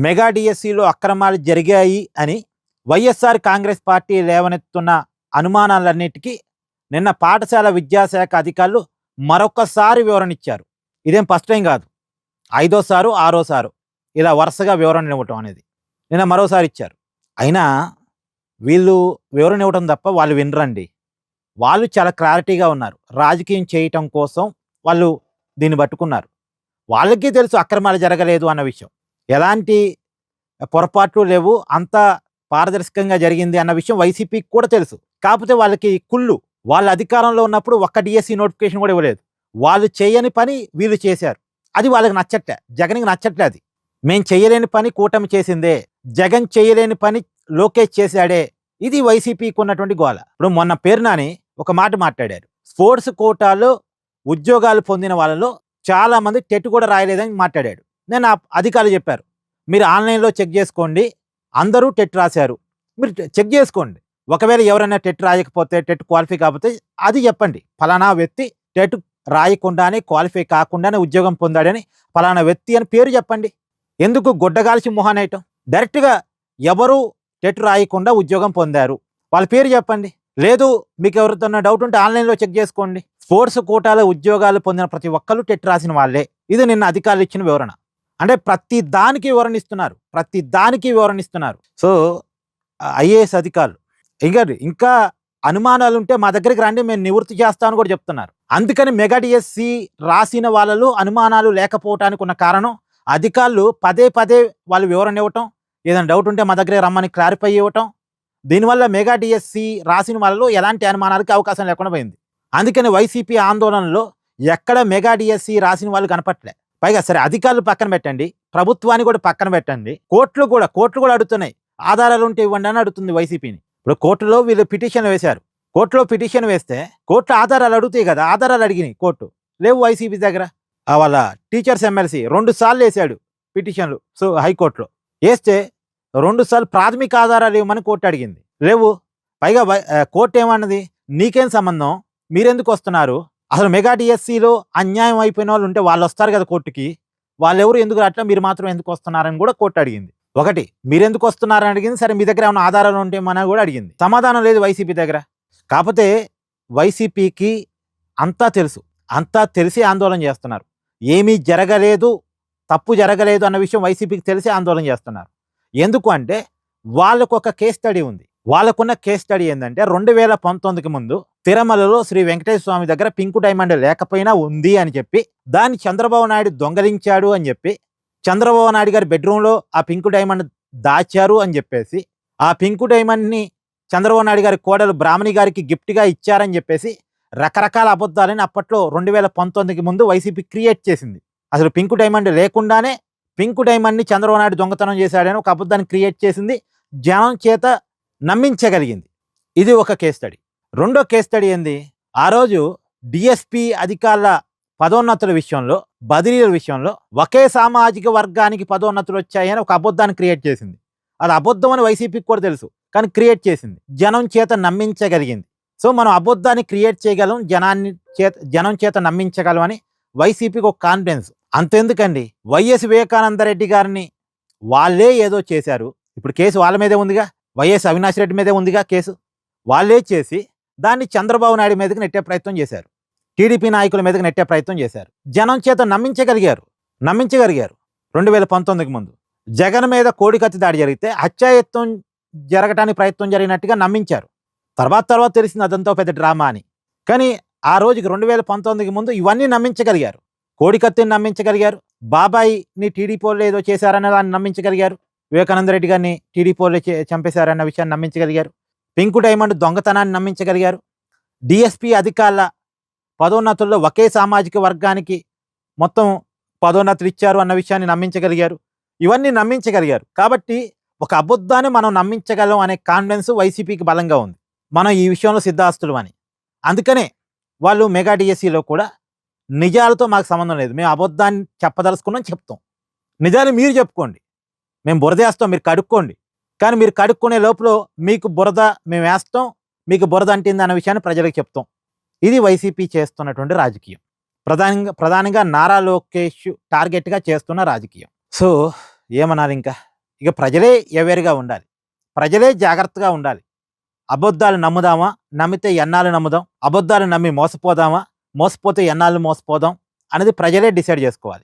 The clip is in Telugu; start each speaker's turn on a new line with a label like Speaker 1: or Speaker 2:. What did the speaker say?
Speaker 1: మెగా డిఎస్సిలో అక్రమాలు జరిగాయి అని వైఎస్ఆర్ కాంగ్రెస్ పార్టీ లేవనెత్తున్న అనుమానాలన్నిటికీ నిన్న పాఠశాల విద్యాశాఖ అధికారులు మరొకసారి వివరణ ఇచ్చారు. ఇదేం ఫస్ట్ టైం కాదు, 5వ సారు 6వ సారు ఇలా వరుసగా వివరణ ఇవ్వటం అనేది నిన్న మరోసారి ఇచ్చారు. అయినా వీళ్ళు వివరణ ఇవ్వటం తప్ప వాళ్ళు వినరండి. వాళ్ళు చాలా క్లారిటీగా ఉన్నారు. రాజకీయం చేయటం కోసం వాళ్ళు దీన్ని పట్టుకున్నారు. వాళ్ళకి తెలుసు అక్రమాలు జరగలేదు అన్న విషయం, ఎలాంటి పొరపాట్లు లేవు, అంతా పారదర్శకంగా జరిగింది అన్న విషయం వైసీపీకి కూడా తెలుసు. కాకపోతే వాళ్ళకి కుళ్ళు, వాళ్ళ అధికారంలో ఉన్నప్పుడు ఒక్క డిఎస్సి నోటిఫికేషన్ కూడా ఇవ్వలేదు. వాళ్ళు చేయని పని వీళ్ళు చేశారు. అది వాళ్ళకి నచ్చట్లే, జగన్కి నచ్చట్లే. అది మేం చేయలేని పని కూటమి చేసిందే, జగన్ చేయలేని పని లోకేష్ చేశాడే, ఇది వైసీపీకి ఉన్నటువంటి గోల. ఇప్పుడు మొన్న పేర్నాని ఒక మాట మాట్లాడారు. స్పోర్ట్స్ కోటాలో ఉద్యోగాలు పొందిన వాళ్ళలో చాలా మంది టెట్ కూడా రాయలేదని మాట్లాడాడు. నేను అధికారులు చెప్పారు, మీరు ఆన్లైన్లో చెక్ చేసుకోండి, అందరూ టెట్ రాశారు, మీరు చెక్ చేసుకోండి. ఒకవేళ ఎవరైనా టెట్ రాయకపోతే, టెట్ క్వాలిఫై కాకపోతే అది చెప్పండి. ఫలానా వ్యక్తి టెట్ రాయకుండానే, క్వాలిఫై కాకుండానే ఉద్యోగం పొందాడని ఫలానా వ్యక్తి అని పేరు చెప్పండి. ఎందుకు గొడ్డగాల్చి మొహానేయటం? డైరెక్ట్గా ఎవరు టెట్ రాయకుండా ఉద్యోగం పొందారు వాళ్ళ పేరు చెప్పండి. లేదు మీకు ఎవరితో డౌట్ ఉంటే ఆన్లైన్లో చెక్ చేసుకోండి. స్పోర్ట్స్ కోటాలో ఉద్యోగాలు పొందిన ప్రతి ఒక్కరు టెట్ రాసిన వాళ్ళే. ఇది నిన్న అధికారులు ఇచ్చిన వివరణ. అంటే ప్రతి దానికి వివరణ ఇస్తున్నారు. సో ఐఏఎస్ అధికారులు ఇంకా అనుమానాలు ఉంటే మా దగ్గరికి రండి, మేము నివృత్తి చేస్తామని కూడా చెప్తున్నారు. అందుకని మెగా డిఎస్సి రాసిన వాళ్ళలో అనుమానాలు లేకపోవటానికి ఉన్న కారణం అధికారులు పదే వాళ్ళు వివరణ ఇవ్వటం, ఏదైనా డౌట్ ఉంటే మా దగ్గర రమ్మని క్లారిఫై ఇవ్వటం. దీనివల్ల మెగా డిఎస్సి రాసిన వాళ్ళలో ఎలాంటి అనుమానాలకి అవకాశం లేకుండా పోయింది. అందుకని వైసీపీ ఆందోళనలో ఎక్కడ మెగా డిఎస్సి రాసిన వాళ్ళు కనపట్లే. పైగా సరే అధికారులు పక్కన పెట్టండి, ప్రభుత్వాన్ని కూడా పక్కన పెట్టండి, కోర్టులు కూడా అడుగుతున్నాయి. ఆధారాలు ఉంటే ఇవ్వండి అని అడుగుతుంది వైసీపీని. ఇప్పుడు కోర్టులో వీళ్ళు పిటిషన్ వేశారు. కోర్టులో పిటిషన్ వేస్తే కోర్టు ఆధారాలు అడుగుతాయి కదా, ఆధారాలు అడిగినాయి కోర్టు, లేవు వైసీపీ దగ్గర. వాళ్ళ టీచర్స్ ఎమ్మెల్సీ 2 సార్లు వేశాడు పిటిషన్లు. సో హైకోర్టులో వేస్తే 2 సార్లు ప్రాథమిక ఆధారాలు ఇవ్వమని కోర్టు అడిగింది, లేవు. పైగా కోర్టు ఏమన్నది, నీకేం సంబంధం, మీరెందుకు వస్తున్నారు, అసలు మెగా డిఎస్సిలో అన్యాయం అయిపోయిన వాళ్ళు ఉంటే వాళ్ళు వస్తారు కదా కోర్టుకి, వాళ్ళెవరు ఎందుకు రావట్లా, మీరు మాత్రం ఎందుకు వస్తున్నారని కూడా కోర్టు అడిగింది. ఒకటి మీరెందుకు వస్తున్నారని అడిగింది, సరే మీ దగ్గర ఏమైనా ఆధారాలు ఉంటే మన కూడా అడిగింది. సమాధానం లేదు వైసీపీ దగ్గర. కాకపోతే వైసీపీకి అంతా తెలిసి ఆందోళన చేస్తున్నారు. ఏమీ జరగలేదు, తప్పు జరగలేదు అన్న విషయం వైసీపీకి తెలిసి ఆందోళన చేస్తున్నారు. ఎందుకు అంటే వాళ్ళకు ఒక కేస్ స్టడీ ఉంది. వాళ్ళకున్న కేస్ స్టడీ ఏంటంటే 2019కి ముందు తిరుమలలో శ్రీ వెంకటేశ్వర స్వామి దగ్గర పింక్ డైమండ్ లేకపోయినా ఉంది అని చెప్పి, దాన్ని చంద్రబాబు నాయుడు దొంగలించాడు అని చెప్పి, చంద్రబాబు నాయుడు గారి బెడ్రూమ్లో ఆ పింక్ డైమండ్ దాచారు అని చెప్పేసి, ఆ పింక్ డైమండ్ని చంద్రబాబు నాయుడు గారి కోడలు బ్రాహ్మణి గారికి గిఫ్ట్గా ఇచ్చారని చెప్పేసి రకరకాల అబద్ధాలని అప్పట్లో 2019కి ముందు వైసీపీ క్రియేట్ చేసింది. అసలు పింక్ డైమండ్ లేకుండానే పింక్ డైమండ్ని చంద్రబాబు నాయుడు దొంగతనం చేశాడని ఒక అబద్ధాన్ని క్రియేట్ చేసింది, జనం చేత నమ్మించగలిగింది. ఇది ఒక కేస్ స్టడీ. రెండో కేస్ స్టడీ ఏంది, ఆ రోజు డిఎస్పీ అధికారుల పదోన్నతుల విషయంలో, బదిలీల విషయంలో ఒకే సామాజిక వర్గానికి పదోన్నతులు వచ్చాయని ఒక అబద్ధాన్ని క్రియేట్ చేసింది. అది అబద్ధం అని వైసీపీకి కూడా తెలుసు, కానీ క్రియేట్ చేసింది, జనం చేత నమ్మించగలిగింది. సో మనం అబద్ధాన్ని క్రియేట్ చేయగలం, జనం చేత నమ్మించగలం అని వైసీపీకి ఒక కాన్ఫిడెన్స్. అంతెందుకండి, వైఎస్ వివేకానంద రెడ్డి గారిని వాళ్ళే ఏదో చేశారు. ఇప్పుడు కేసు వాళ్ళ మీదే ఉందిగా, వైఎస్ అవినాష్ రెడ్డి మీదే ఉందిగా కేసు. వాళ్ళే చేసి దాన్ని చంద్రబాబు నాయుడు మీదకి నెట్టే ప్రయత్నం చేశారు, టీడీపీ నాయకుల మీదకి నెట్టే ప్రయత్నం చేశారు. జనం చేత నమ్మించగలిగారు 2019కి ముందు. జగన్ మీద కోడికత్తి దాడి జరిగితే హత్యాయత్నం జరగటానికి ప్రయత్నం జరిగినట్టుగా నమ్మించారు. తర్వాత తెలిసింది అదంతా పెద్ద డ్రామా అని. కానీ ఆ రోజుకి 2019కి ముందు ఇవన్నీ నమ్మించగలిగారు. కోడికత్తిని నమ్మించగలిగారు, బాబాయిని టీడీపీ వాళ్ళు ఏదో చేశారన్న దాన్ని నమ్మించగలిగారు, వివేకానంద రెడ్డి గారిని టీడీపీ వాళ్ళు చంపేశారన్న విషయాన్ని నమ్మించగలిగారు, పింక్ డైమండ్ దొంగతనాన్ని నమ్మించగలిగారు, డిఎస్పీ అధికారుల పదోన్నతుల్లో ఒకే సామాజిక వర్గానికి మొత్తం పదోన్నతులు ఇచ్చారు అన్న విషయాన్ని నమ్మించగలిగారు. ఇవన్నీ నమ్మించగలిగారు. కాబట్టి ఒక అబద్ధాన్ని మనం నమ్మించగలం అనే కాన్ఫిడెన్స్ వైసీపీకి బలంగా ఉంది. మనం ఈ విషయంలో సిద్ధాస్తులు అని. అందుకనే వాళ్ళు మెగా డిఎస్సిలో కూడా నిజాలతో మాకు సంబంధం లేదు, మేము అబద్ధాన్ని చెప్పదలుచుకున్నాం చెప్తాం, నిజాలు మీరు చెప్పుకోండి, మేము బురద వేస్తాం, మీరు కడుక్కోండి, కానీ మీరు కడుక్కునే లోపల మీకు బురద మేము వేస్తాం, మీకు బురద అంటింది అన్న విషయాన్ని ప్రజలకు చెప్తాం. ఇది వైసీపీ చేస్తున్నటువంటి రాజకీయం, ప్రధానంగా నారా లోకేష్ టార్గెట్గా చేస్తున్న రాజకీయం. సో ఏమనాలి ఇంకా? ఇక ప్రజలే అవేర్‌గా ఉండాలి. ప్రజలే జాగ్రత్తగా ఉండాలి. అబద్ధాలు నమ్ముదామా? నమ్మితే ఎన్నాళ్ళు నమ్ముదాం? అబద్ధాలు నమ్మి మోసపోదామా? మోసపోతే ఎన్నాళ్ళు మోసపోదాం? అనేది ప్రజలే డిసైడ్ జేసుకోవాలి.